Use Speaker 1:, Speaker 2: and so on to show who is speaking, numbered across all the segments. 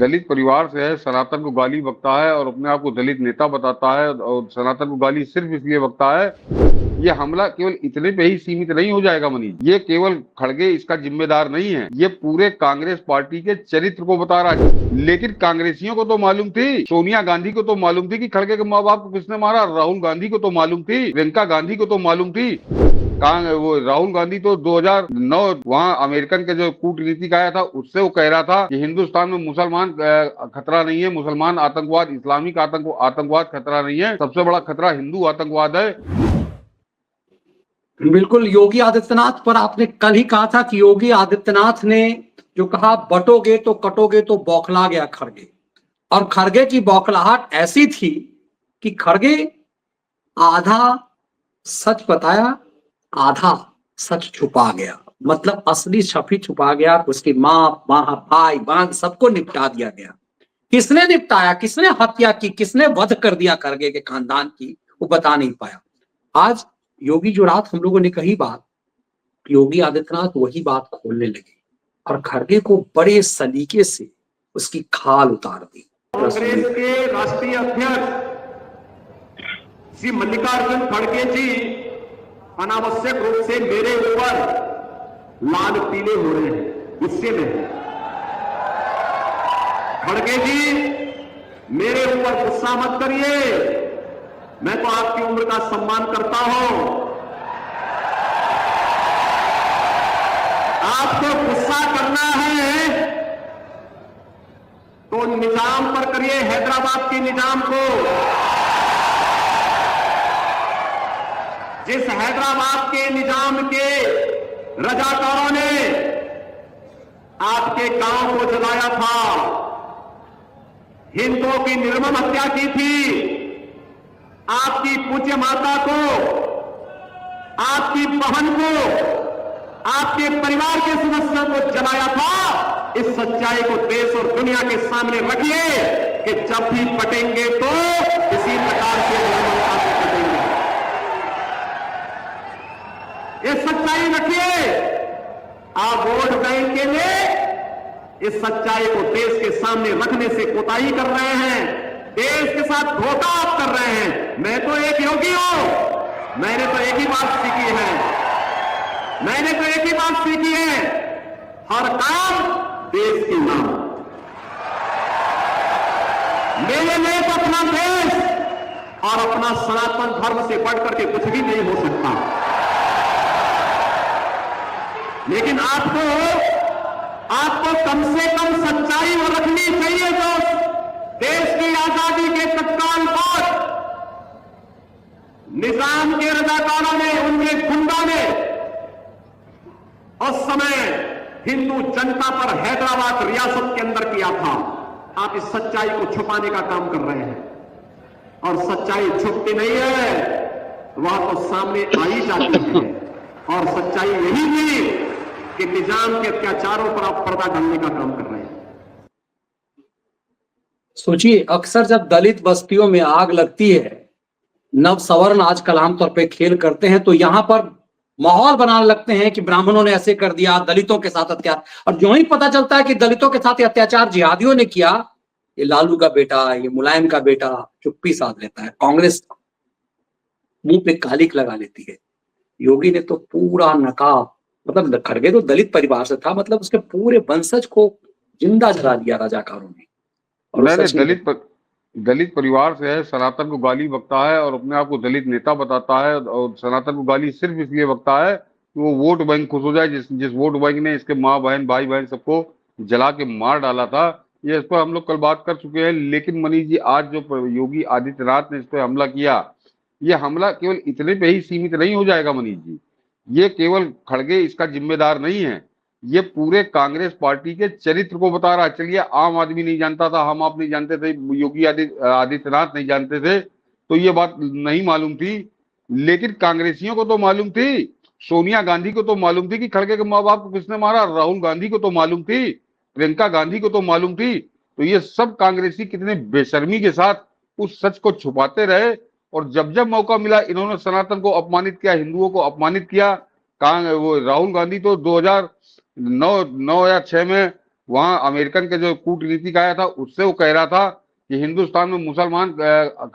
Speaker 1: दलित परिवार से है, सनातन को गाली बकता है और अपने आप को दलित नेता बताता है और सनातन को गाली सिर्फ इसलिए बकता है। ये हमला केवल इतने पे ही सीमित नहीं हो जाएगा मनीष, ये केवल खड़गे इसका जिम्मेदार नहीं है, ये पूरे कांग्रेस पार्टी के चरित्र को बता रहा है। लेकिन कांग्रेसियों को तो मालूम थी, सोनिया गांधी को तो मालूम थी कि खड़गे के माँ बाप को किसने मारा, राहुल गांधी को तो मालूम थी, प्रियंका गांधी को तो मालूम थी। वो राहुल गांधी तो 2009 वहां अमेरिकन के जो कूटनीतिक आया था उससे वो कह रहा था कि हिंदुस्तान में मुसलमान खतरा नहीं है, मुसलमान आतंकवाद, इस्लामिक आतंकवाद खतरा नहीं है, सबसे बड़ा खतरा हिंदू आतंकवाद है।
Speaker 2: बिल्कुल, योगी आदित्यनाथ पर आपने कल ही कहा था कि योगी आदित्यनाथ ने जो कहा बटोगे तो कटोगे, तो बौखला गया खड़गे। और खड़गे की बौखलाहट ऐसी थी कि खड़गे आधा सच बताया, आधा सच छुपा गया। मतलब असली छपी छुपा गया, उसकी माँ भाई बहन सबको निपटा दिया गया। किसने निपटाया, किसने हत्या की, किसने वध कर दिया खड़गे के खानदान की, वो बता नहीं पाया। आज योगी जो रात हम लोगों ने कही बात, योगी आदित्यनाथ वही बात खोलने लगे और खड़गे को बड़े सलीके से उसकी खाल उतार दी।
Speaker 3: कांग्रेस के राष्ट्रीय अध्यक्ष श्री मल्लिकार्जुन खड़गे जी अनावश्यक रूप से मेरे ऊपर लाल पीले हो रहे हैं, गुस्से में हैं। खड़गे जी मेरे ऊपर गुस्सा मत करिए, मैं तो आपकी उम्र का सम्मान करता हूं। आपको गुस्सा करना है तो निजाम पर करिए, हैदराबाद के निजाम को। जिस हैदराबाद के निजाम के रजाकारों ने आपके गांव को जलाया था, हिंदुओं की निर्मम हत्या की थी, आपकी पूज्य माता को, आपकी बहन को, आपके परिवार के सदस्यों को जलाया था, इस सच्चाई को देश और दुनिया के सामने रखिए कि जब भी पटेंगे तो इसी प्रकार से निर्ममता से पटेंगे। ये सच्चाई रखिए। आप वोट बैंक के लिए इस सच्चाई को देश के सामने रखने से कोताही कर रहे हैं, देश के साथ धोखा आप कर रहे हैं। मैं तो एक योगी हूं, मैंने तो एक ही बात सीखी है, मैंने तो एक ही बात सीखी है, हर काम देश की नाम। मेरे लिए तो अपना देश और अपना सनातन धर्म से बढ़कर के कुछ भी नहीं हो सकता। लेकिन आपको कम से कम सच्चाई वो रखनी चाहिए जो देश की आजादी के तत्काल बाद निजाम के रजाकारों ने, उनके गुंडों ने उस समय हिंदू जनता पर हैदराबाद रियासत के अंदर किया था। आप इस सच्चाई को छुपाने का काम कर रहे हैं और सच्चाई छुपती नहीं है, वह तो सामने आ ही जाती है। और सच्चाई यही थी कि निजाम के अत्याचारों पर आप पर्दा डालने का काम कर रहे हैं।
Speaker 2: सोचिए, अक्सर जब दलित बस्तियों में आग लगती है, नव सवर्ण आजकल आमतौर पे खेल करते हैं, तो यहां पर माहौल बनाने लगते हैं कि ब्राह्मणों ने ऐसे कर दिया, दलितों के साथ अत्याचार। और जो ही पता चलता है कि दलितों के साथ अत्याचार जिहादियों ने किया, ये लालू का बेटा, ये मुलायम का बेटा चुप्पी साध लेता है, कांग्रेस मुंह पे कालिक लगा लेती है। योगी ने तो पूरा नकाब, मतलब खड़गे तो दलित परिवार से था, मतलब उसके पूरे वंशज को जिंदा जला दिया रजाकारों ने। और
Speaker 1: दलित परिवार से है, सनातन को गाली बकता है और अपने आप को दलित नेता बताता है और सनातन को गाली सिर्फ इसलिए बकता है कि वो वोट बैंक खुश हो जाए। जिस वोट बैंक ने इसके माँ बहन भाई बहन सबको जला के मार डाला था, ये इस पर हम लोग कल बात कर चुके हैं। लेकिन मनीष जी, आज जो योगी आदित्यनाथ ने इस पर हमला किया, ये हमला केवल इतने पे ही सीमित नहीं हो जाएगा मनीष जी, ये केवल खड़गे इसका जिम्मेदार नहीं है, ये पूरे कांग्रेस पार्टी के चरित्र को बता रहा है। चलिए, आम आदमी नहीं जानता था, हम आप नहीं जानते थे, योगी आदित्यनाथ नहीं जानते थे, तो ये बात नहीं मालूम थी। लेकिन कांग्रेसियों को तो मालूम थी, सोनिया गांधी को तो मालूम थी कि खड़गे के माँ बाप को किसने मारा, राहुल गांधी को तो मालूम थी, प्रियंका गांधी को तो मालूम थी। तो ये सब कांग्रेसी कितने बेशर्मी के साथ उस सच को छुपाते रहे और जब जब मौका मिला इन्होंने सनातन को अपमानित किया, हिंदुओं को अपमानित किया। वो राहुल गांधी तो 2009 या 6 में वहां अमेरिकन के जो कूटनीतिक आया था उससे वो कह रहा था कि हिंदुस्तान में मुसलमान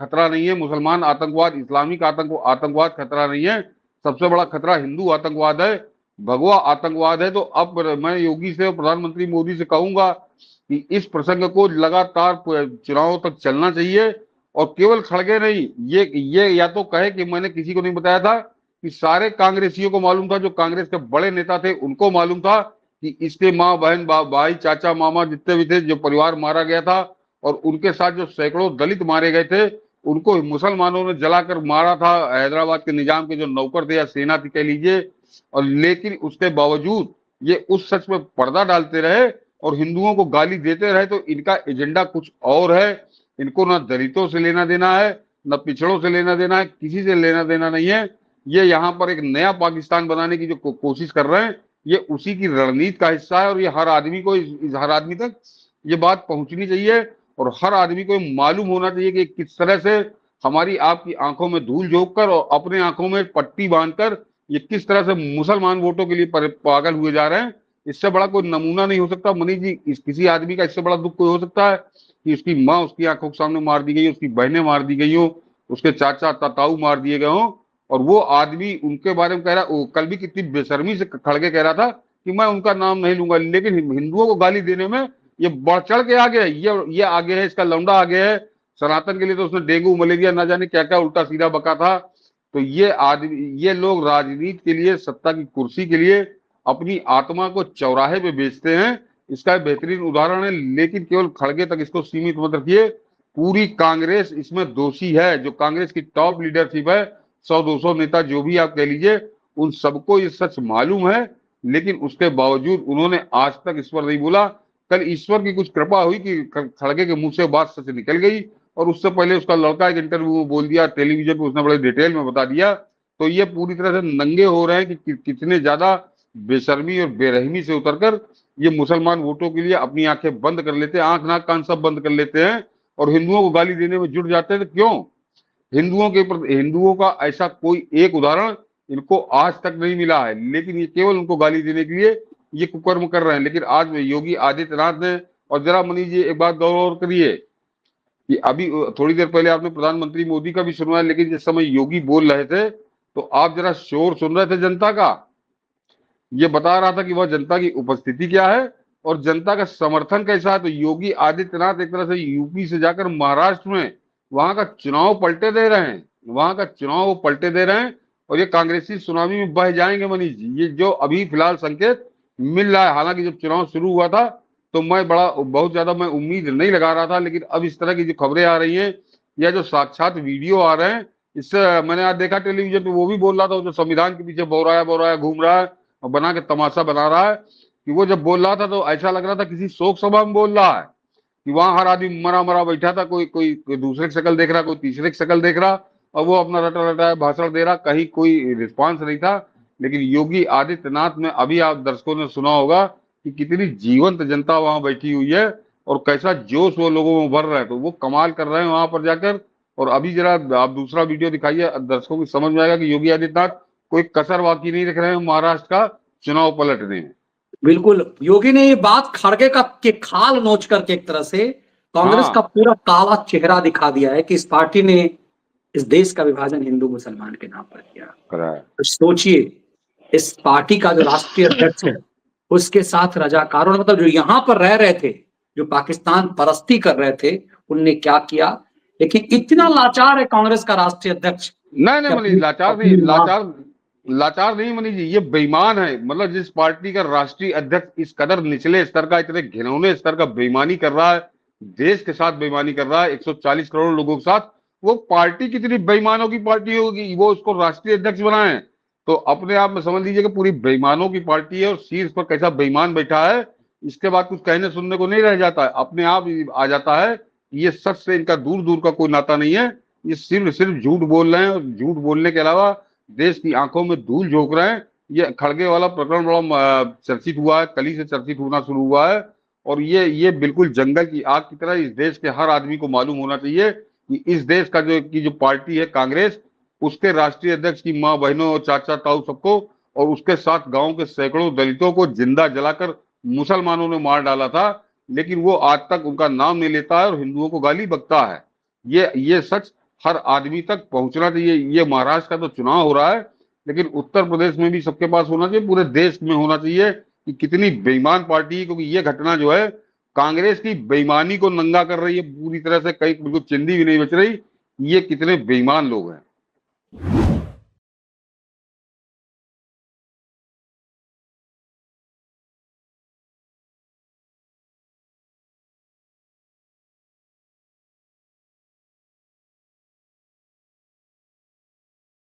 Speaker 1: खतरा नहीं है, मुसलमान आतंकवाद, इस्लामिक आतंकवाद खतरा नहीं है, सबसे बड़ा खतरा हिंदू आतंकवाद है, भगवा आतंकवाद है। तो अब मैं योगी से और प्रधानमंत्री मोदी से कहूंगा कि इस प्रसंग को लगातार चुनाव तक चलना चाहिए। और केवल खड़गे नहीं, ये या तो कहे कि मैंने किसी को नहीं बताया था, कि सारे कांग्रेसियों को मालूम था, जो कांग्रेस के बड़े नेता थे उनको मालूम था कि इसके माँ बहन भाई चाचा मामा जितने भी थे, जो परिवार मारा गया था और उनके साथ जो सैकड़ों दलित मारे गए थे, उनको मुसलमानों ने जलाकर मारा था, हैदराबाद के निजाम के जो नौकर थे या सेना थी कह लीजिए। और लेकिन उसके बावजूद ये उस सच में पर्दा डालते रहे और हिंदुओं को गाली देते रहे। तो इनका एजेंडा कुछ और है। इनको ना दलितों से लेना देना है, न पिछड़ों से लेना देना है, किसी से लेना देना नहीं है। ये यहाँ पर एक नया पाकिस्तान बनाने की जो कोशिश कर रहे हैं, ये उसी की रणनीति का हिस्सा है। और ये हर आदमी को हर आदमी तक ये बात पहुंचनी चाहिए और हर आदमी को मालूम होना चाहिए कि किस तरह से हमारी आपकी आंखों में धूल झोंक कर और अपने आंखों में पट्टी बांधकर ये किस तरह से मुसलमान वोटों के लिए पागल हुए जा रहे हैं। इससे बड़ा कोई नमूना नहीं हो सकता मनीष जी। किसी आदमी का इससे बड़ा दुख कोई हो सकता है कि उसकी माँ उसकी आंखों के सामने मार दी गई, उसकी बहनें मार दी गई हो, उसके चाचा ताऊ मार दिए गए हों, और वो आदमी उनके बारे में कह रहा। कल भी कितनी बेशर्मी से खड़के कह रहा था कि मैं उनका नाम नहीं लूंगा, लेकिन हिंदुओं को गाली देने में ये बढ़ चढ़ के आगे है। ये आगे है, इसका लौंडा आगे है। सनातन के लिए तो उसने डेंगू मलेरिया ना जाने क्या क्या उल्टा सीधा बका था। तो ये लोग राजनीति के लिए, सत्ता की कुर्सी के लिए अपनी आत्मा को चौराहे पे बेचते हैं। इसका बेहतरीन उदाहरण है। लेकिन केवल खड़गे तक इसको सीमित मत रखिए, पूरी कांग्रेस इसमें दोषी है। जो कांग्रेस की टॉप लीडरशिप है, 100-200 नेता जो भी आप कह लीजिए, उन सबको ये सच मालूम है, लेकिन उसके बावजूद उन्होंने आज तक इस पर नहीं बोला। कल ईश्वर की कुछ कृपा हुई कि खड़गे के मुंह से बात सच निकल गई, और उससे पहले उसका लड़का एक इंटरव्यू में बोल दिया, टेलीविजन पे उसने बड़े डिटेल में बता दिया। तो ये पूरी तरह से नंगे हो रहे हैं कि कितने ज्यादा बेशर्मी और बेरहमी से उतरकर ये मुसलमान वोटों के लिए अपनी आंखें बंद कर लेते हैं, आंख नाक कान सब बंद कर लेते हैं और हिंदुओं को गाली देने में जुट जाते हैं। तो क्यों? हिंदुओं का ऐसा कोई एक उदाहरण इनको आज तक नहीं मिला है, लेकिन ये केवल उनको गाली देने के लिए ये कुकर्म कर रहे हैं। लेकिन आज योगी आदित्यनाथ ने, और जरा मनीष जी एक बात गौर करिए कि अभी थोड़ी देर पहले आपने प्रधानमंत्री मोदी का भी सुना, लेकिन जिस समय योगी बोल रहे थे तो आप जरा शोर सुन रहे थे जनता का। ये बता रहा था कि वह जनता की उपस्थिति क्या है और जनता का समर्थन कैसा है। तो योगी आदित्यनाथ एक तरह से यूपी से जाकर महाराष्ट्र में वहां का चुनाव पलटे दे रहे हैं, वहां का चुनाव पलटे दे रहे हैं, और ये कांग्रेसी सुनामी में बह जाएंगे मनीष जी। ये जो अभी फिलहाल संकेत मिल रहा है, हालांकि जब चुनाव शुरू हुआ था तो मैं बहुत ज्यादा मैं उम्मीद नहीं लगा रहा था, लेकिन अब इस तरह की जो खबरें आ रही हैं या जो साक्षात वीडियो आ रहे हैं, इससे मैंने आज देखा टेलीविजन पे, वो भी बोल रहा था, जो संविधान के पीछे बोराया घूम रहा है और बना के तमाशा बना रहा है, कि वो जब बोल रहा था तो ऐसा लग रहा था किसी शोक सभा में बोल रहा है, कि वहां हर आदमी मरा मरा बैठा था, कोई दूसरे की शक्ल देख रहा, कोई तीसरे की शक्ल देख रहा, और वो अपना रटा रटा भाषण दे रहा, कहीं कोई रिस्पांस नहीं था। लेकिन योगी आदित्यनाथ में अभी आप दर्शकों ने सुना होगा कि कितनी जीवंत जनता वहां बैठी हुई है और कैसा जोश वो लोगों में भर रहा है। तो वो कमाल कर रहे हैं वहां पर जाकर। और अभी जरा आप दूसरा वीडियो दिखाइए, दर्शकों को समझ में आएगा कि योगी आदित्यनाथ कोई कसर बाकी नहीं रख रहे हैं महाराष्ट्र का चुनाव पलटने में।
Speaker 2: बिल्कुल, योगी ने ये बात खड़गे का के खाल नोच करके एक तरह से कांग्रेस का पूरा काला चेहरा दिखा दिया है कि इस पार्टी ने इस देश का विभाजन हिंदू मुसलमान के नाम पर किया। तो सोचिए, इस पार्टी का जो राष्ट्रीय अध्यक्ष है उसके साथ रजाकारों, मतलब जो यहाँ पर रह रहे थे, जो पाकिस्तान परस्ती कर रहे थे, उनने क्या किया। लेकिन इतना लाचार है कांग्रेस का राष्ट्रीय अध्यक्ष।
Speaker 1: नहीं मनीष, लाचार नहीं मनीष जी, ये बेईमान है। मतलब जिस पार्टी का राष्ट्रीय अध्यक्ष इस कदर निचले स्तर का, इतने घिनौने स्तर का बेईमानी कर रहा है, देश के साथ बेईमानी कर रहा है, 140 करोड़ लोगों के साथ, वो पार्टी कितनी बेईमानों की पार्टी होगी, वो उसको राष्ट्रीय अध्यक्ष बनाए। तो अपने आप में समझ लीजिए कि पूरी बेईमानों की पार्टी है और शीर्ष पर कैसा बेईमान बैठा है। इसके बाद कुछ कहने सुनने को नहीं रह जाता है, अपने आप आ जाता है। ये सच से इनका दूर दूर का कोई नाता नहीं है। ये सिर्फ झूठ बोल रहे हैं और झूठ बोलने के अलावा देश की आंखों में धूल झोंक रहे हैं। ये खड़गे वाला प्रकरण बड़ा चर्चित हुआ है, कल ही से चर्चित होना शुरू हुआ है, और ये बिल्कुल जंगल की आग की तरह इस देश के हर आदमी को मालूम होना चाहिए कि इस देश का जो पार्टी है कांग्रेस, उसके राष्ट्रीय अध्यक्ष की माँ बहनों और चाचा ताऊ सबको, और उसके साथ गांव के सैकड़ों दलितों को जिंदा जलाकर मुसलमानों ने मार डाला था, लेकिन वो आज तक उनका नाम नहीं लेता है और हिंदुओं को गाली बकता है। ये सच हर आदमी तक पहुंचना चाहिए। ये महाराष्ट्र का तो चुनाव हो रहा है, लेकिन उत्तर प्रदेश में भी सबके पास होना चाहिए, पूरे देश में होना चाहिए कि कितनी बेईमान पार्टी है। क्योंकि ये घटना जो है कांग्रेस की बेईमानी को नंगा कर रही है पूरी तरह से, कहीं बिल्कुल चिंदी भी नहीं बच रही। ये कितने बेईमान लोग हैं।